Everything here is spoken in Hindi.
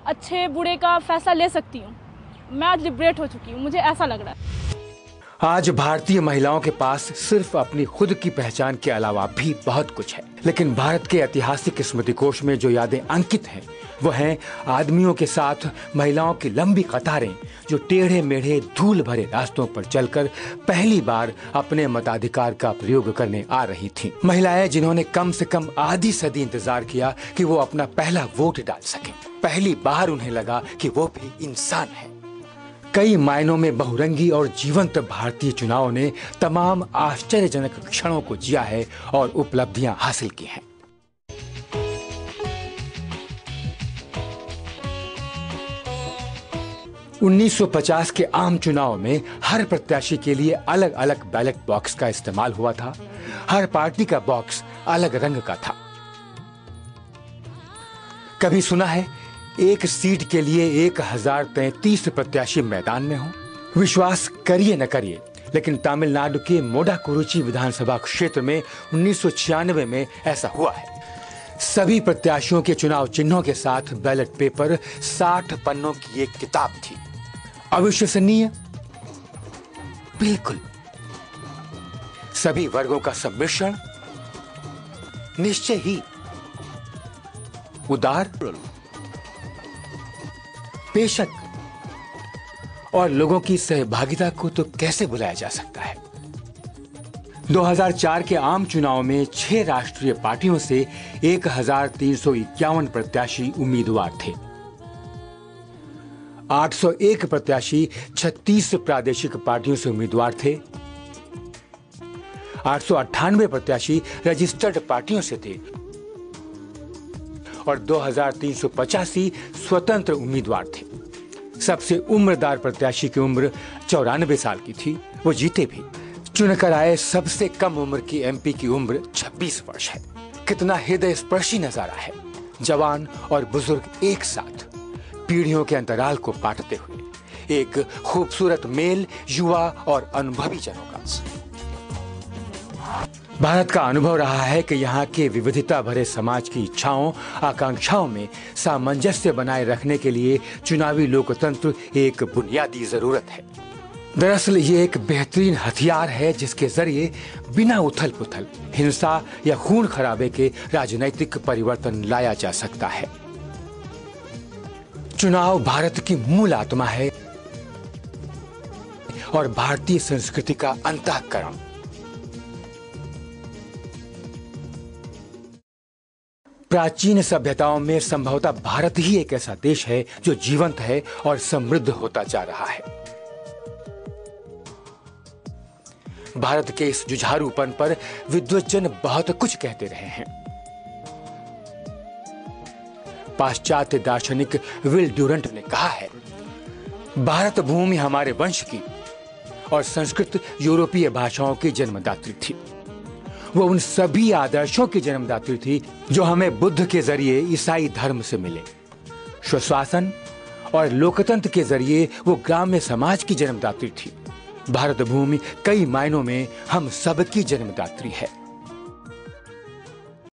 अच्छे बुरे का फैसला ले सकती हूँ। मैं आज लिबरेट हो चुकी हूँ, मुझे ऐसा लग रहा है। आज भारतीय महिलाओं के पास सिर्फ अपनी खुद की पहचान के अलावा भी बहुत कुछ है, लेकिन भारत के ऐतिहासिक स्मृतिकोश में जो यादें अंकित हैं वो हैं आदमियों के साथ महिलाओं की लंबी कतारें जो टेढ़े मेढ़े धूल भरे रास्तों पर चलकर पहली बार अपने मताधिकार का प्रयोग करने आ रही थीं। महिलाएं जिन्होंने कम से कम आधी सदी इंतजार किया कि वो अपना पहला वोट डाल सकें। पहली बार उन्हें लगा कि वो भी इंसान है। कई मायनों में बहुरंगी और जीवंत भारतीय चुनाव ने तमाम आश्चर्यजनक क्षणों को जिया है और उपलब्धियां हासिल की हैं। उन्नीस 1950 के आम चुनाव में हर प्रत्याशी के लिए अलग अलग बैलेट बॉक्स का इस्तेमाल हुआ था। हर पार्टी का बॉक्स अलग रंग का था। कभी सुना है एक सीट के लिए 1033 प्रत्याशी मैदान में हो? विश्वास करिए न करिए, लेकिन तमिलनाडु के मोडाकुरुची विधानसभा क्षेत्र में 1996 में ऐसा हुआ है। सभी प्रत्याशियों के चुनाव चिन्हों के साथ बैलेट पेपर 60 पन्नों की एक किताब थी। अविश्वसनीय? बिल्कुल। सभी वर्गों का सम्मिश्रण? निश्चय ही। उदार? बेशक। और लोगों की सहभागिता को तो कैसे भुलाया जा सकता है। 2004 के आम चुनाव में 6 राष्ट्रीय पार्टियों से 1351 प्रत्याशी उम्मीदवार थे। 801 प्रत्याशी 36 प्रादेशिक पार्टियों से उम्मीदवार थे। 898 प्रत्याशी रजिस्टर्ड पार्टियों से थे और 2385 स्वतंत्र उम्मीदवार थे। सबसे उम्रदार प्रत्याशी की उम्र 94 साल की थी। वो जीते भी। चुनकर आए सबसे कम उम्र की एमपी की उम्र 26 वर्ष है। कितना हृदय स्पर्शी नजारा है। जवान और बुजुर्ग एक साथ पीढ़ियों के अंतराल को पाटते हुए एक खूबसूरत मेल युवा और अनुभवी जनों का। भारत का अनुभव रहा है कि यहाँ के विविधता भरे समाज की इच्छाओं आकांक्षाओं में सामंजस्य बनाए रखने के लिए चुनावी लोकतंत्र एक बुनियादी जरूरत है। दरअसल ये एक बेहतरीन हथियार है जिसके जरिए बिना उथल पुथल, हिंसा या खून खराबे के राजनीतिक परिवर्तन लाया जा सकता है। चुनाव भारत की मूल आत्मा है और भारतीय संस्कृति का अंतःकरण। प्राचीन सभ्यताओं में संभवतः भारत ही एक ऐसा देश है जो जीवंत है और समृद्ध होता जा रहा है। भारत के इस जुझारूपन पर विद्वज्जन बहुत कुछ कहते रहे हैं। पाश्चात्य दार्शनिक विल ड्यूरंट ने कहा है, भारत भूमि हमारे वंश की और संस्कृत यूरोपीय भाषाओं की जन्मदात्री थी। वो उन सभी आदर्शों की जन्मदात्री थी जो हमें बुद्ध के जरिए ईसाई धर्म से मिले। स्वशासन और लोकतंत्र के जरिए वो ग्राम्य समाज की जन्मदात्री थी। भारत भूमि कई मायनों में हम सबकी जन्मदात्री है।